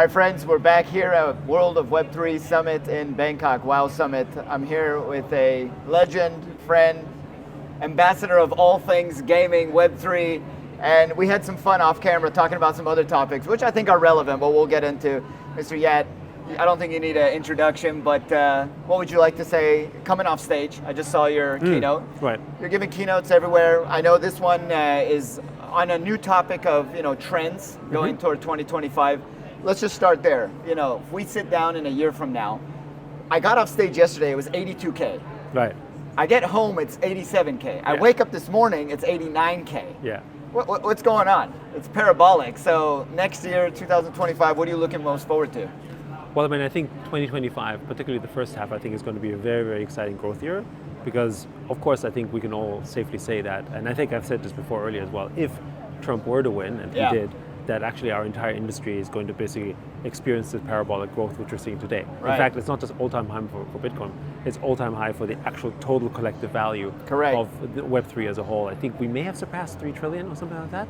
Hi friends, we're back here at World of Web3 Summit in Bangkok, WOW Summit. I'm here with a legend, friend, ambassador of all things gaming, Web3, and we had some fun off camera talking about some other topics, which I think are relevant, but we'll get into. Mr. Yat, I don't think you need an introduction, but what would you like to say coming off stage? I just saw your keynote. Right. You're giving keynotes everywhere. I know this one is on a new topic of trends going toward 2025. Let's just start there. If we sit down in a year from now, I got off stage yesterday, it was 82K. Right. I get home, it's 87K. I wake up this morning, it's 89K. Yeah. What's going on? It's parabolic. So next year, 2025, what are you looking most forward to? Well, I think 2025, particularly the first half, I think is going to be a very, very exciting growth year because, of course, I think we can all safely say that, and I think I've said this before earlier as well, if Trump were to win, and he did, that actually our entire industry is going to basically experience this parabolic growth which we're seeing today. Right. In fact, it's not just all-time high for Bitcoin, it's all-time high for the actual total collective value of the Web3 as a whole. I think we may have surpassed 3 trillion or something like that.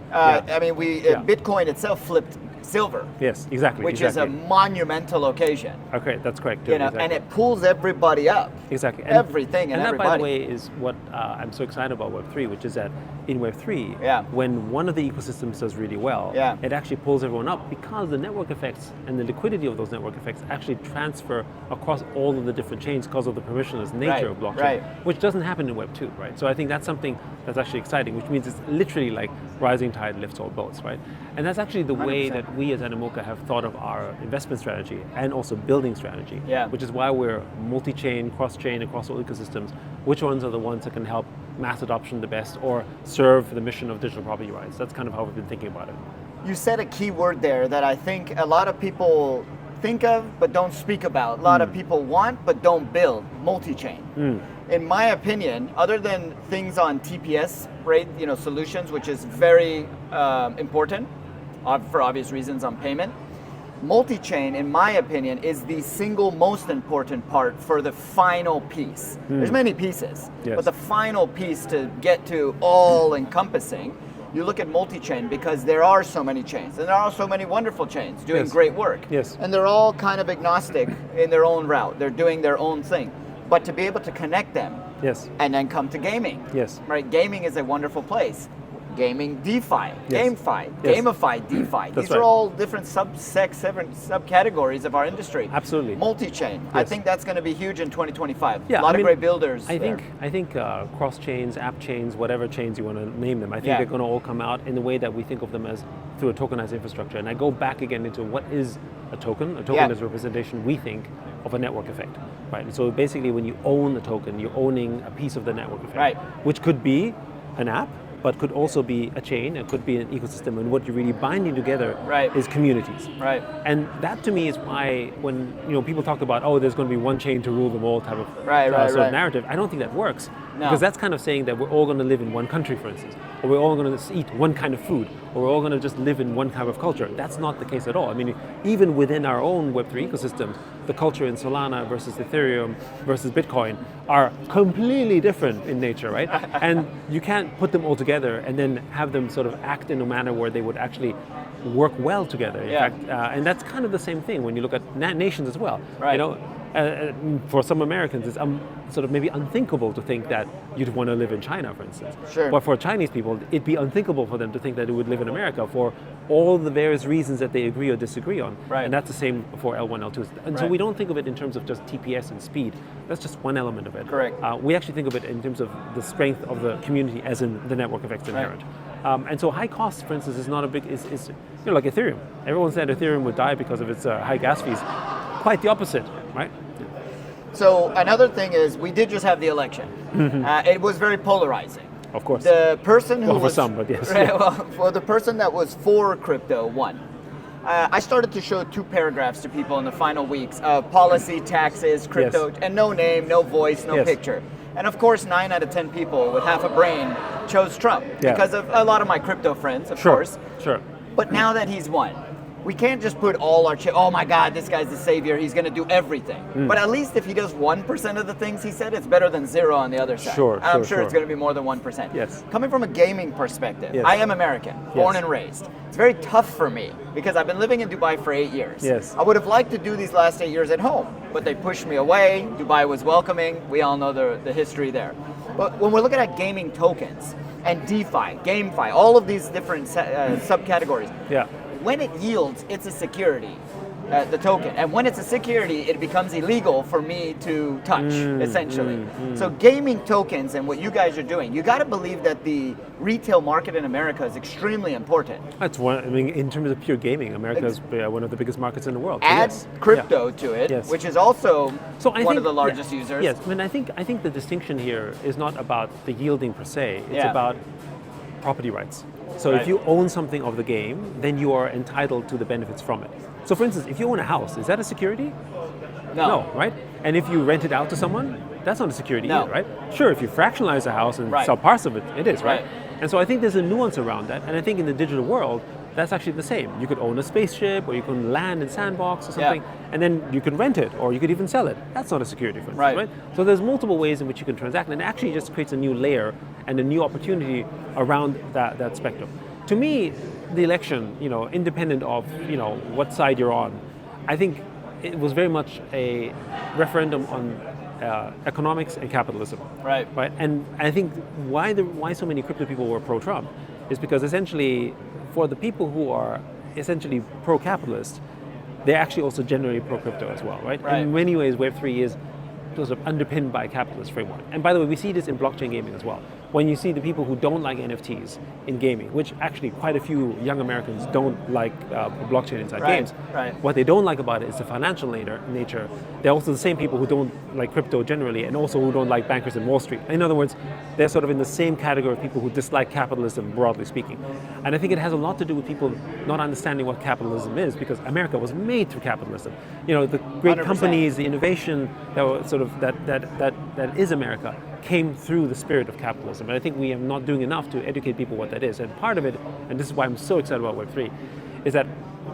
Bitcoin itself flipped silver. Yes, exactly. Which is a monumental occasion. Okay, that's correct. Exactly. And it pulls everybody up. Exactly. Everything and everybody. That, by the way, is what I'm so excited about Web3, which is that in Web3, when one of the ecosystems does really well, it actually pulls everyone up because the network effects and the liquidity of those network effects actually transfer across all of the different chains because of the permissionless nature of blockchain, which doesn't happen in Web2, right? So I think that's something that's actually exciting, which means it's literally like rising tide lifts all boats, right? And that's actually the 100%. Way that we as Animoca have thought of our investment strategy and also building strategy, which is why we're multi-chain, cross-chain, across all ecosystems. Which ones are the ones that can help mass adoption the best or serve the mission of digital property rights? That's kind of how we've been thinking about it. You said a key word there that I think a lot of people think of but don't speak about. A lot of people want but don't build, multi-chain. In my opinion, other than things on TPS rate, solutions, which is very important for obvious reasons on payment, multi-chain, in my opinion, is the single most important part for the final piece. There's many pieces, but the final piece to get to all-encompassing, you look at multi-chain because there are so many chains, and there are so many wonderful chains doing great work. And they're all kind of agnostic in their own route. They're doing their own thing. But to be able to connect them and then come to gaming. Right? Gaming is a wonderful place. Gaming DeFi, GameFi, gamified DeFi. These are all different subcategories of our industry. Absolutely. Multi-chain. I think that's going to be huge in 2025. A lot of great builders. I think cross chains, app chains, whatever chains you want to name them, I think they're going to all come out in the way that we think of them as through a tokenized infrastructure. And I go back again into what is a token. A token is a representation, we think, of a network effect. Right. And so basically when you own a token, you're owning a piece of the network effect. Which could be an app, but could also be a chain, it could be an ecosystem, and what you're really binding together is communities. And that to me is why when people talk about, there's going to be one chain to rule them all type of sort of narrative, I don't think that works. Because that's kind of saying that we're all going to live in one country, for instance, or we're all going to eat one kind of food, or we're all going to just live in one kind of culture. That's not the case at all. I mean, even within our own Web3 ecosystem, the culture in Solana versus Ethereum versus Bitcoin are completely different in nature, right? And you can't put them all together and then have them sort of act in a manner where they would actually work well together. In fact, and that's kind of the same thing when you look at nations as well. For some Americans, it's sort of maybe unthinkable to think that you'd want to live in China, for instance. But for Chinese people, it'd be unthinkable for them to think that they would live in America for all the various reasons that they agree or disagree on. And that's the same for L1, L2. And so we don't think of it in terms of just TPS and speed. That's just one element of it. We actually think of it in terms of the strength of the community as in the network effects inherent. And so high cost, for instance, is not a big, is like Ethereum. Everyone said Ethereum would die because of its high gas fees. Quite the opposite, right? So another thing is, we did just have the election. It was very polarizing. Of course. The person who for some, but yes. For the person that was for crypto won. I started to show 2 paragraphs to people in the final weeks of policy, taxes, crypto, and no name, no voice, no picture. And of course, 9 out of 10 people with half a brain chose Trump because of a lot of my crypto friends, of course. But now that he's won, we can't just put all our oh my God, this guy's the savior, he's going to do everything. But at least if he does 1% of the things he said, it's better than 0 on the other side. Sure, I'm sure it's going to be more than 1%. Yes. Coming from a gaming perspective, Yes. I am American, born and raised. It's very tough for me because I've been living in Dubai for 8 years. Yes. I would have liked to do these last 8 years at home, but they pushed me away. Dubai was welcoming. We all know the history there. But when we're looking at gaming tokens and DeFi, GameFi, all of these different subcategories, Yeah. when it yields, it's a security, the token. And when it's a security, it becomes illegal for me to touch, essentially. So gaming tokens and what you guys are doing, you got to believe that the retail market in America is extremely important. That's one. I mean, in terms of pure gaming, America is one of the biggest markets in the world. So Add yes. crypto to it, Yes. which is also So I one think, of the largest users. Yes, I mean, I think the distinction here is not about the yielding per se. It's Yeah. about property rights. So Right. if you own something of the game, then you are entitled to the benefits from it. So for instance, if you own a house, is that a security? No, right? And if you rent it out to someone, that's not a security No. either, right? Sure, if you fractionalize a house and Right. sell parts of it, it is, right? Right. And so I think there's a nuance around that. And I think in the digital world, that's actually the same. You could own a spaceship, or you can land in Sandbox or something, and then you can rent it, or you could even sell it. That's not a security, for instance, Right. So there's multiple ways in which you can transact, and it actually just creates a new layer and a new opportunity around that spectrum. To me, the election, independent of what side you're on, I think it was very much a referendum on economics and capitalism. Right. Right. And I think why so many crypto people were pro-Trump is because essentially, for the people who are essentially pro-capitalist, they're actually also generally pro-crypto as well, right? Right. In many ways, Web3 is sort of underpinned by a capitalist framework. And by the way, we see this in blockchain gaming as well. When you see the people who don't like NFTs in gaming, which actually quite a few young Americans don't like blockchain inside Right, games. right. What they don't like about it is the financial nature. They're also the same people who don't like crypto generally, and also who don't like bankers in Wall Street. In other words, they're sort of in the same category of people who dislike capitalism, broadly speaking. And I think it has a lot to do with people not understanding what capitalism is, because America was made through capitalism. The great 100%. companies, the innovation that was sort of that is America came through the spirit of capitalism. And I think we are not doing enough to educate people what that is. And part of it, and this is why I'm so excited about Web3, is that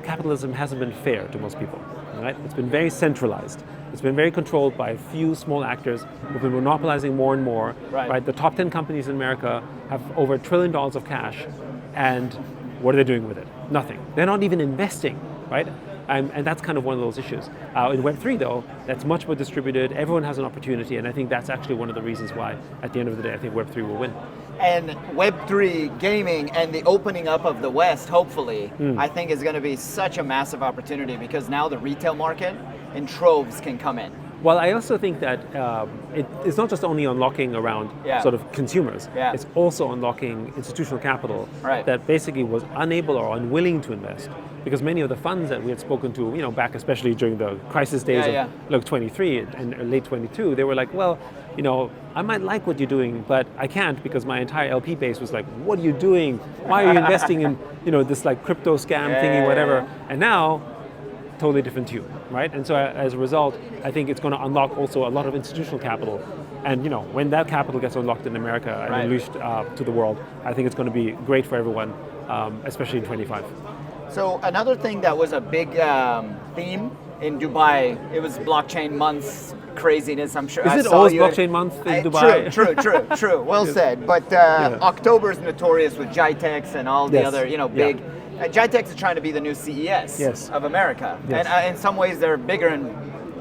capitalism hasn't been fair to most people. Right? It's been very centralized. It's been very controlled by a few small actors who've been monopolizing more and more. Right. The top 10 companies in America have over $1 trillion of cash, and what are they doing with it? Nothing. They're not even investing, right? And that's kind of one of those issues. In Web3, though, that's much more distributed. Everyone has an opportunity, and I think that's actually one of the reasons why, at the end of the day, I think Web3 will win. And Web3 gaming and the opening up of the West, hopefully, I think is going to be such a massive opportunity, because now the retail market in troves can come in. Well, I also think that it's not just only unlocking around sort of consumers. Yeah. It's also unlocking institutional capital Right. that basically was unable or unwilling to invest. Because many of the funds that we had spoken to, back especially during the crisis days of 23 and late 22, they were like, well, I might like what you're doing, but I can't, because my entire LP base was like, what are you doing? Why are you investing in, this like crypto scam thingy, whatever? And now, totally different tune, right? And so as a result, I think it's going to unlock also a lot of institutional capital. And when that capital gets unlocked in America and unleashed to the world, I think it's going to be great for everyone, especially in 25. So another thing that was a big theme in Dubai, it was blockchain month's craziness, I'm sure. Is it always blockchain month in Dubai? True. Well said. But October is notorious with GITEX and all the other, big. GITEX is trying to be the new CES of America. Yes. And in some ways they're bigger and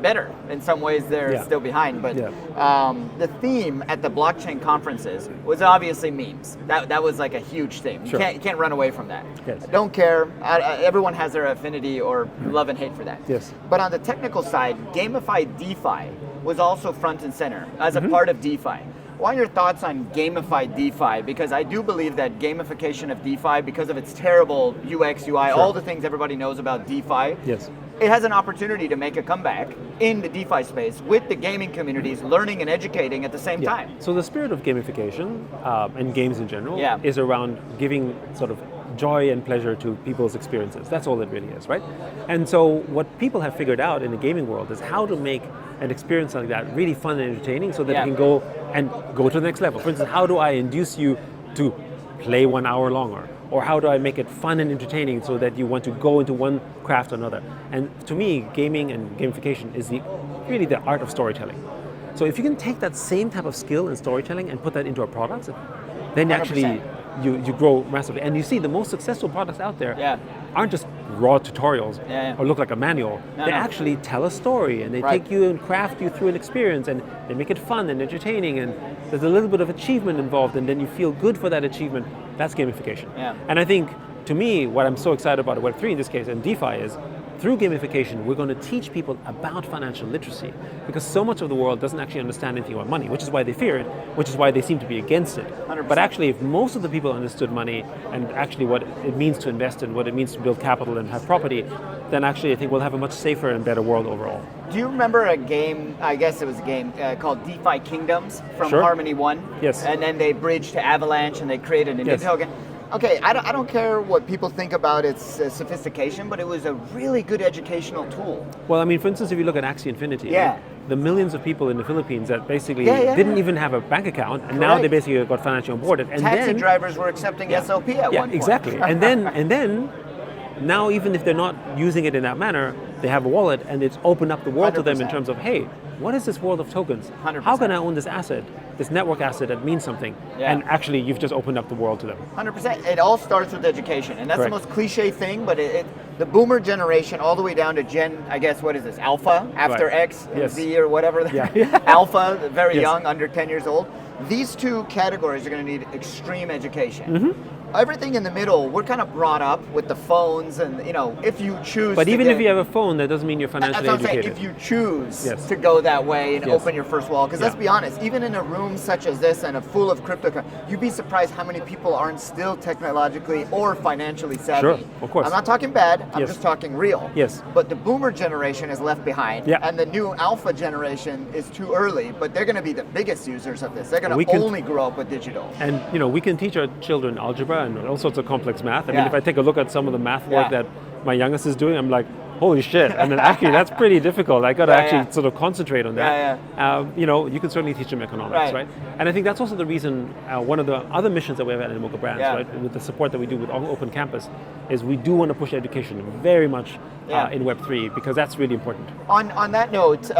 better. In some ways they're still behind. But the theme at the blockchain conferences was obviously memes. That was like a huge theme. Sure. You can't run away from that. Yes. I don't care. Everyone has their affinity or love and hate for that. Yes. But on the technical side, gamified DeFi was also front and center as a part of DeFi. What are your thoughts on gamified DeFi? Because I do believe that gamification of DeFi, because of its terrible UX, UI, all the things everybody knows about DeFi, it has an opportunity to make a comeback in the DeFi space with the gaming communities learning and educating at the same time. So the spirit of gamification and games in general is around giving sort of joy and pleasure to people's experiences. That's all it really is, right? And so what people have figured out in the gaming world is how to make an experience like that really fun and entertaining, so that it can go to the next level. For instance, how do I induce you to play 1 hour longer? Or how do I make it fun and entertaining so that you want to go into one craft or another? And to me, gaming and gamification is really the art of storytelling. So if you can take that same type of skill in storytelling and put that into a product, then actually you grow massively. And you see the most successful products out there aren't just raw tutorials or look like a manual. They actually tell a story, and they take you and craft you through an experience, and they make it fun and entertaining, and there's a little bit of achievement involved, and then you feel good for that achievement. That's gamification. And I think, to me, what I'm so excited about Web3 in this case and DeFi is, through gamification, we're going to teach people about financial literacy, because so much of the world doesn't actually understand anything about money, which is why they fear it, which is why they seem to be against it. 100%. But actually, if most of the people understood money and actually what it means to invest and what it means to build capital and have property, then actually I think we'll have a much safer and better world overall. Do you remember a game, I guess it was a game, called DeFi Kingdoms from Harmony One? Yes. And then they bridged to Avalanche and they created an Intel game. Okay, I don't care what people think about its sophistication, but it was a really good educational tool. Well, I mean, for instance, if you look at Axie Infinity, the millions of people in the Philippines that basically didn't even have a bank account, and now they basically got financially onboarded. And taxi drivers were accepting SOP at one point. Exactly. and then now, even if they're not using it in that manner, they have a wallet, and it's opened up the world 100%. to them in terms of, hey, what is this world of tokens? 100%. How can I own this asset, this network asset that means something? And actually, you've just opened up the world to them. 100%. It all starts with education, and that's the most cliche thing, but the boomer generation all the way down to Gen, I guess, what is this, Alpha, after X, and Z or whatever, Alpha, very young, under 10 years old. These two categories are going to need extreme education. Everything in the middle, we're kind of brought up with the phones, and if you choose. But even if you have a phone, that doesn't mean you're financially educated. If you choose to go that way and open your first wallet, because let's be honest, even in a room such as this and a full of crypto, you'd be surprised how many people aren't still technologically or financially savvy. Sure, of course. I'm not talking bad. I'm just talking real. Yes. But the boomer generation is left behind, and the new alpha generation is too early. But they're going to be the biggest users of this. They're going to only grow up with digital. And we can teach our children algebra and all sorts of complex math. I mean, if I take a look at some of the math work that my youngest is doing, I'm like, holy shit. And then actually that's pretty difficult. I got to actually sort of concentrate on that. You can certainly teach them economics, right? And I think that's also the reason, one of the other missions that we have at Animoca Brands, right, with the support that we do with Open Campus, is we do want to push education very much in Web3, because that's really important. On that note,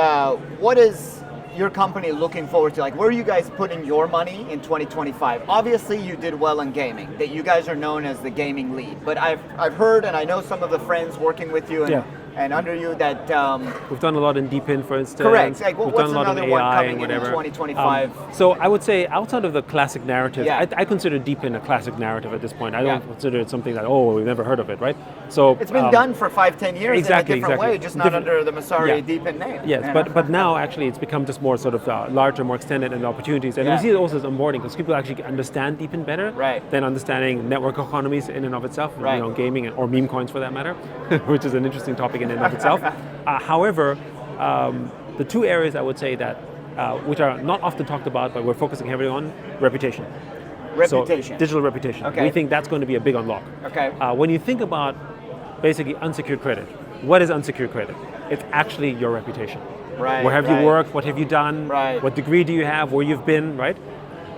what is your company looking forward to? Like, where are you guys putting your money in 2025? Obviously, you did well in gaming. That you guys are known as the gaming lead. But I've heard, and I know some of the friends working with you and under you that we've done a lot in Deepin, for instance. Correct. Like, we've what's done a lot another in one AI coming and whatever. in 2025? So I would say, outside of the classic narrative, I consider Deepin a classic narrative at this point. I don't consider it something that we've never heard of it, right? So it's been done for 5-10 years in a different way, just not under the Masari Deepin name. Yes, but now actually it's become just more sort of larger, more extended in opportunities, and we see it also as onboarding, because people actually understand Deepin better than understanding network economies in and of itself, gaming or meme coins for that matter, which is an interesting topic in and of itself. However, the two areas I would say that, which are not often talked about, but we're focusing heavily on, reputation. So, digital reputation. Okay. We think that's going to be a big unlock. Okay. When you think about basically unsecured credit, what is unsecured credit? It's actually your reputation. Right. Where have you worked? What have you done? Right. What degree do you have? Where you've been, right?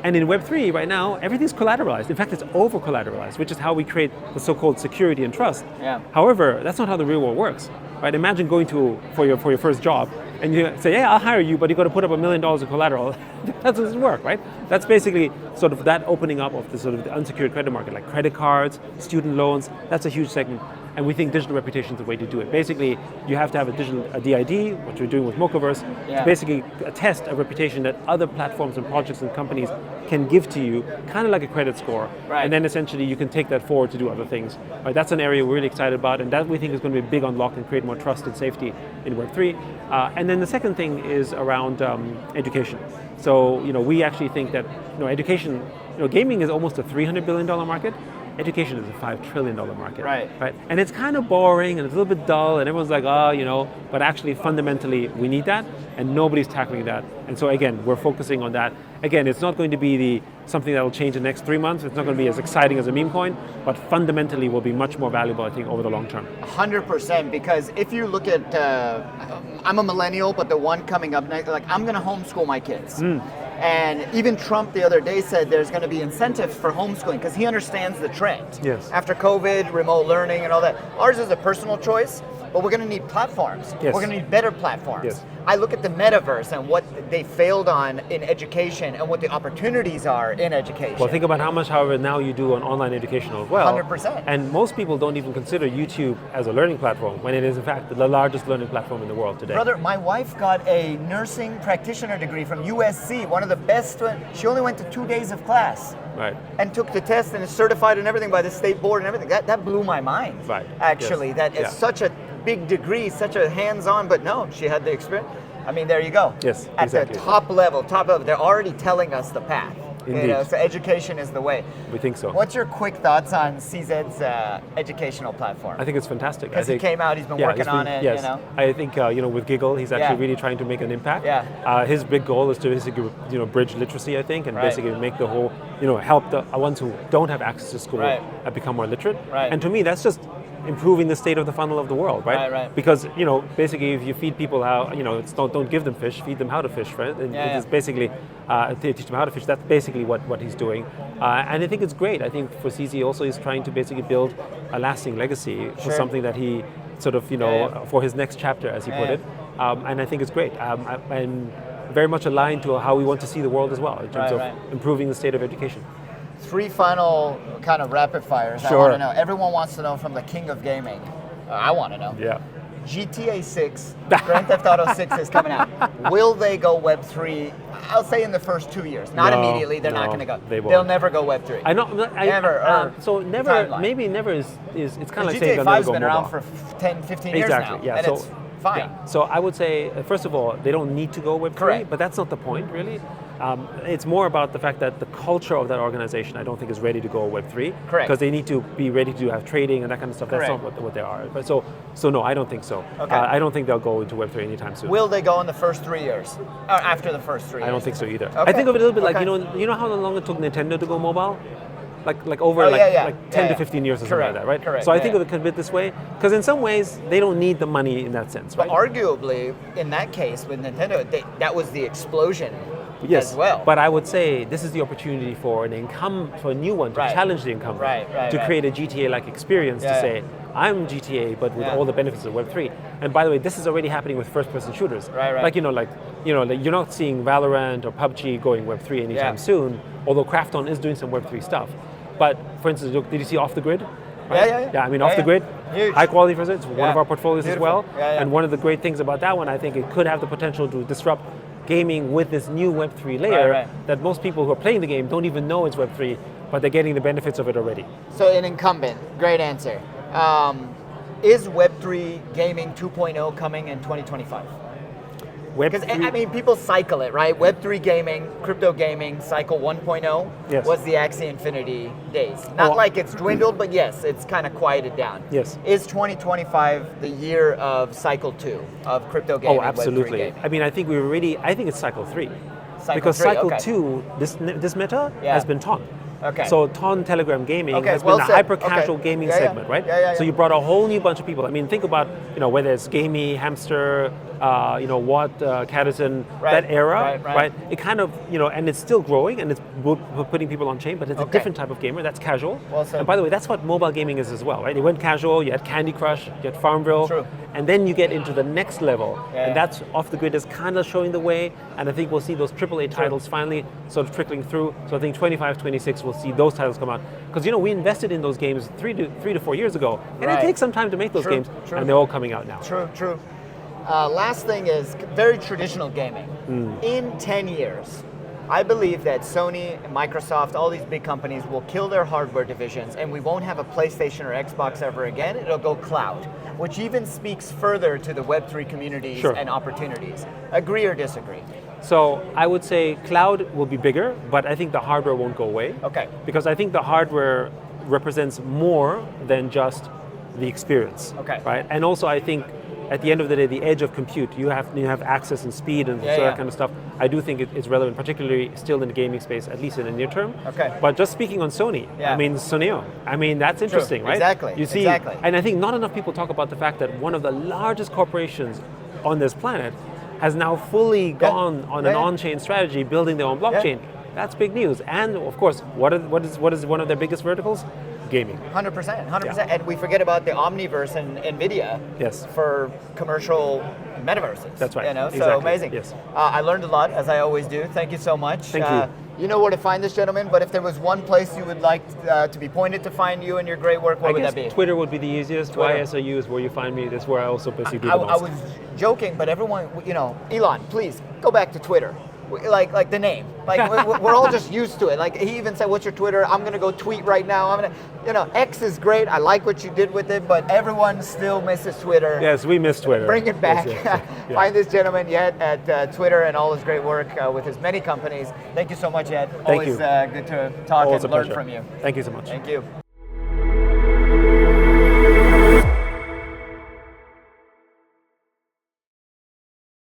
And in Web3 right now, everything's collateralized. In fact, it's over-collateralized, which is how we create the so-called security and trust. However, that's not how the real world works. Right? Imagine going for your first job, and you say, "Yeah, I'll hire you, but you got to put up $1 million in collateral." That doesn't work, right? That's basically sort of that opening up of the sort of the unsecured credit market, like credit cards, student loans. That's a huge segment, and we think digital reputation is the way to do it. Basically, you have to have a DID, what you're doing with Mochaverse, to basically attest a reputation that other platforms and projects and companies can give to you, kind of like a credit score, and then essentially you can take that forward to do other things. Right? That's an area we're really excited about, and that we think is going to be a big unlock and create more trust and safety in Web3. And then the second thing is around education. So we actually think that education, gaming is almost a $300 billion market. Education is a $5 trillion market. Right. And it's kind of boring and it's a little bit dull, and everyone's like, but actually fundamentally we need that, and nobody's tackling that. And so again, we're focusing on that. Again, it's not going to be something that will change in the next 3 months. It's not going to be as exciting as a meme coin, but fundamentally will be much more valuable, I think, over the long term. 100%, because if you look at, I'm a millennial, but the one coming up next, like, I'm going to homeschool my kids. And even Trump the other day said there's going to be incentives for homeschooling because he understands the trend. Yes. After COVID, remote learning and all that. Ours is a personal choice, but we're going to need platforms. Yes. We're going to need better platforms. Yes. I look at the metaverse and what they failed on in education and what the opportunities are in education. Well, think about how much, however, now you do on online education as well. 100%. And most people don't even consider YouTube as a learning platform when it is, in fact, the largest learning platform in the world today. Brother, my wife got a nursing practitioner degree from USC, one of the best. She only went to 2 days of class. Right. And took the test and is certified and everything by the state board and everything. That blew my mind. Right. Actually, Yes. that it's such a big degree, such a hands-on, but no, she had the experience. I mean, there you go. Yes, At exactly. the top level, they're already telling us the path. Indeed. So education is the way. We think so. What's your quick thoughts on CZ's educational platform? I think it's fantastic. Because he came out, he's been working on it. Yes. You know? I think with Giggle, he's actually really trying to make an impact. Yeah. His big goal is to basically bridge literacy, I think, and basically make the whole help the ones who don't have access to school become more literate. Right. And to me, that's just improving the state of the funnel of the world, right? Right. Because basically, if you feed people how it's don't give them fish, feed them how to fish, right? And it's basically teach them how to fish. That's basically what he's doing, and I think it's great. I think for CZ also he's trying to basically build a lasting legacy for something that he sort of for his next chapter, as he put it, and I think it's great. And very much aligned to how we want to see the world as well in terms of improving the state of education. 3 final kind of rapid fires. Sure. I want to know. Everyone wants to know from the king of gaming. I want to know. Yeah. GTA 6, Grand Theft Auto 6 is coming out. Will they go Web3? I'll say in the first 2 years. Not immediately. They're not going to go. They'll never go Web3. I know. Never. So never. Timeline. Maybe never is. It's kind of like saying GTA they'll 5's never go been mobile. around for 10, 15 years Exactly. now. Yeah. And So it's fine. Yeah. So I would say, first of all, they don't need to go Web3, Correct. but that's not the point, really. It's more about the fact that the culture of that organization, I don't think, is ready to go Web3. Correct. Because they need to be ready to have trading and that kind of stuff. Correct. That's not what they are. But so no, I don't think so. Okay. I don't think they'll go into Web3 anytime soon. Will they go in the first 3 years? Or after the first 3 years? I don't think so either. Okay. I think of it a little bit like, Okay. you know how long it took Nintendo to go mobile? Like over 10 to 15 years or something like that, right? Correct. So I think of it a bit this way, because in some ways, they don't need the money in that sense, right? But arguably, in that case, with Nintendo, that was the explosion Yes, as well. but I would say this is the opportunity for a new one to challenge the incumbent, to create a GTA-like experience to say, I'm GTA, but with all the benefits of Web3. And by the way, this is already happening with first-person shooters. Right. Like you're not seeing Valorant or PUBG going Web3 anytime soon. Although Krafton is doing some Web3 stuff. But for instance, look, did you see Off the Grid? Right? Yeah. I mean, Off the Grid, Huge. high quality for it. It's one of our portfolios Beautiful. as well. And one of the great things about that one, I think it could have the potential to disrupt gaming with this new Web3 layer that most people who are playing the game don't even know it's Web3, but they're getting the benefits of it already. So an incumbent, great answer. Is Web3 gaming 2.0 coming in 2025? Because I mean, people cycle it, right? Web3 gaming, crypto gaming, cycle 1.0 was the Axie Infinity days. Not like it's dwindled, but yes, it's kind of quieted down. Yes. Is 2025 the year of cycle 2 of crypto gaming? Oh, absolutely. Web3 gaming? I mean, I think it's cycle 3. Cycle 3, cycle okay. 2, this meta has been Ton. Okay. So Ton Telegram Gaming has been a hyper-casual gaming segment, right? Yeah. So you brought a whole new bunch of people. I mean, think about, whether it's Gamey, Hamster, Watt, Cadison, that era, right? It kind of, and it's still growing and it's putting people on chain, but it's a different type of gamer. That's casual. Well said. And by the way, that's what mobile gaming is as well, right? It went casual, you had Candy Crush, you had Farmville, True. and then you get into the next level, and that's Off the Grid is kind of showing the way, and I think we'll see those AAA titles finally sort of trickling through. So I think 25, 26, we'll see those titles come out. Because, we invested in those games 3 to 4 years ago, and it takes some time to make those games, and they're all coming out now. True. Last thing is very traditional gaming. In 10 years, I believe that Sony, Microsoft, all these big companies will kill their hardware divisions and we won't have a PlayStation or Xbox ever again. It'll go cloud, which even speaks further to the Web3 communities and opportunities. Agree or disagree? So I would say cloud will be bigger, but I think the hardware won't go away. Okay. Because I think the hardware represents more than just the experience. Okay. Right? And also I think at the end of the day, the edge of compute, you have access and speed and that kind of stuff. I do think it's relevant, particularly still in the gaming space, at least in the near term. Okay. But just speaking on Sony, I mean, Soneo, that's interesting, right? Exactly. You see, and I think not enough people talk about the fact that one of the largest corporations on this planet has now fully gone on an on-chain strategy, building their own blockchain. That's big news. And of course, what is one of their biggest verticals? Gaming. 100%, 100%. And we forget about the Omniverse and NVIDIA for commercial metaverses. That's right. So exactly. amazing. Yes. I learned a lot, as I always do. Thank you so much. Thank you. You know where to find this gentleman, but if there was one place you would like to be pointed to find you and your great work, what would that be? Twitter would be the easiest. YSOU is where you find me. That's where I also basically do the most. I was joking, but everyone, Elon, please go back to Twitter. Like the name, we're all just used to it. Like he even said, "What's your Twitter?" I'm gonna go tweet right now. I'm gonna, X is great. I like what you did with it, but everyone still misses Twitter. Yes, we miss Twitter. Bring it back. Yes. Find this gentleman Yat at Twitter and all his great work with his many companies. Thank you so much, Yat. Thank Always you. good to talk Always and a learn pleasure. from you. Thank you so much. Thank you.